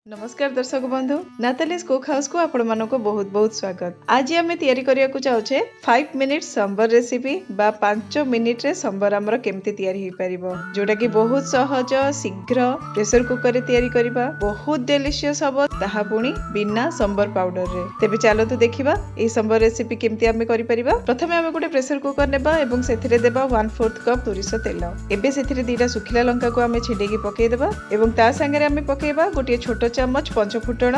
नमस्कार दर्शक बंधु नातालीज कुक हाउस को आपण मानको बहुत बहुत स्वागत। आज आम तैयारी करिया को चाहूचे 5 मिनिट संबर रेसिपी बा 5 मिनिट रे संबर हमर केमती तैयारी ही परिबो, जोटा कि बहुत सहज शीघ्र प्रेशर कुकर रे तैयारी करिबा बहुत डिलीशियस हबो, ताहा पुणी बिना संबर पाउडर रे। तेबे चलो तो देखिबा ए संबर रेसिपी केमती आमे करि परिबा। प्रथमे आमे गोटे प्रेशर कुकर नेबा एवं सेथिरे देबा 1/4 कप सोरिष तेल। एबे सेथिरे दीटा सुखिला लंका को आमे छिडेकी पकेइ देबा एवं ता संगे आमे पकेइबा गोटे छोटो चम्मच पंचफुटण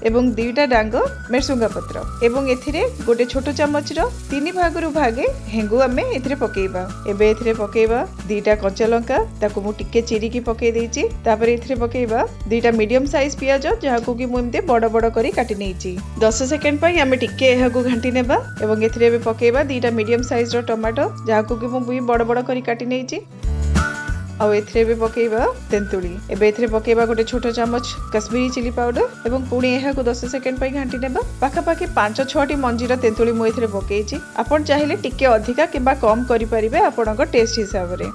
एवं 2टा डांग मेरसुंगा पत्र एवं एथिरे गोटे छोटो चम्मच रो 3 भागरु भागे हेंगु आमे एथिरे पकेइबा। एबे एथिरे पकेइबा 2टा कच्चा लंका, ताको मु टिके चिरी की पकेइ देइची। तापर एथिरे पकेइबा 2टा मीडियम साइज पियाज, जहाकू कि मु एमते बड़ बड़ करी काटि नेइची। 10 सेकंड पई आमे टिके एहाकू घंटी नेबा एवं एथिरे एबे पकेइबा 2टा मीडियम साइज रो टमाटो, जहाकू कि मु बड़ बड़ करी काटि नेइची। आउ एथिरे भी पकेइबा तेंतुली। एबे एथिरे पकेइबा गोटे छोटो चम्मच कश्मीरी चिली पाउडर एवं पुणी एहाकू 10 सेकंड पई घांटी नेबा। पाखापाखि 5-6टी मंजीर तेंतुली मु एथिरे पकेइची। आपण चाहिले टिके अधिका किबा कम करि परिबे आपणक टेस्ट हिसाब रे।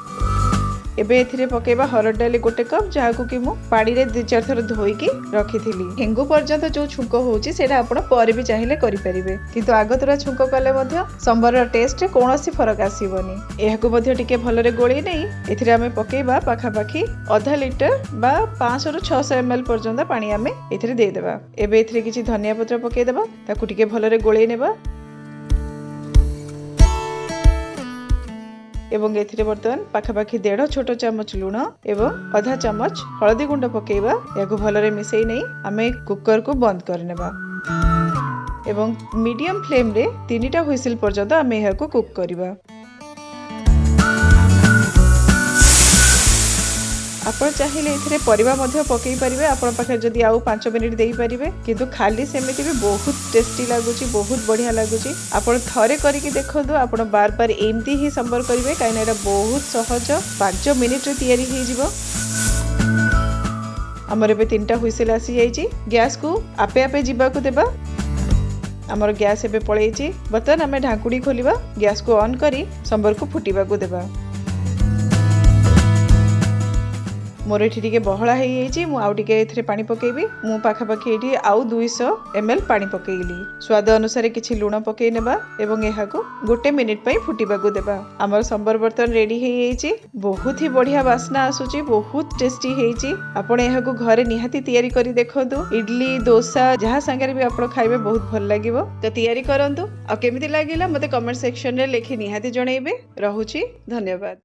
एबे एथिरे पकेइबा हरड डाली गोटे कप, जहाकू कि मु पानी रे 2-4 थर धोईकी रखिथिली। हेंगु पर्यंत जो छुंको होउची सेटा आपण पर भी चाहिले करि परिबे, किंतु आगतुरा छुंको कले मध्ये संबर रो टेस्ट रे कोनोसी फरक आसीबोनी। एहाकू मध्ये टिके भलरे गोळी नै एथिरे आमे पकेइबा पाखापाखि आधा लीटर बा 500 रु 600 ml पर्यंत पानी आमे एथिरे दे देबा। एबे एथिरे किछि धनिया पत्र पकेइ देबा, ताकू टिके भलरे गोळी नेबा एवं एथिरे बर्तमान पाखापाखि 1.5 छोटो चम्मच लूण एवं आधा चम्मच हळदी गुंड पकेइबा। याकू भलरे मिसेई नै आमे कुकर को बंद करनेबा एवं मीडियम फ्लेम रे 3टा हुइसिल पर्यंत आमे याकू कुक करबा। आपण चाहिले एथिरे परिबा मध्ये पकेइ परिबे, आपण पाखे जदी आउ 5 मिनिट देई परिबे, किंतु खाली सेमिति भी बहुत टेस्टी लागुची, बहुत बढ़िया लागुची। आपण थरे करिकि देखंतु, आपण बार बार एमती ही संबर करिवे, काइना एटा बहुत सहज 5 मिनिट रे तैयारी हे जिवो। हमर एबे 3टा हुइसिल आसी जाईची। गैस को आपे आपे जिबा को देबा। हमर गैस एबे पळेईची। बर्तन हमें ढाकुड़ी खोलिबा, गैस को ऑन करी संबर को फुटीबा को देबा। मोर एठी टिके बहळा हे जाईची, मु आउ टिके एथिरे पानी पकेइबी। मु पाखापाखि एठी आउ 200 ml पानी पकेइली। स्वाद अनुसार किछि लूण पकेइ नेबा एवं एहाकू 1 मिनिट पई फुटीबा को देबा। हमर संबर बर्तन रेडी हे जाईची। बहुत ही बढ़िया वासना आसुची, बहुत टेस्टी हेची। आपण एहाकू घरे निहाती तैयारी करी देखंतु। इडली डोसा जहा संगे भी आपण खाइबे बहुत भल लागिवो। तो तैयारी करंतु। आ केमिति लागिला मते कमेंट सेक्शन रे लेखि निहाती जणैबे। रहुची, धन्यवाद।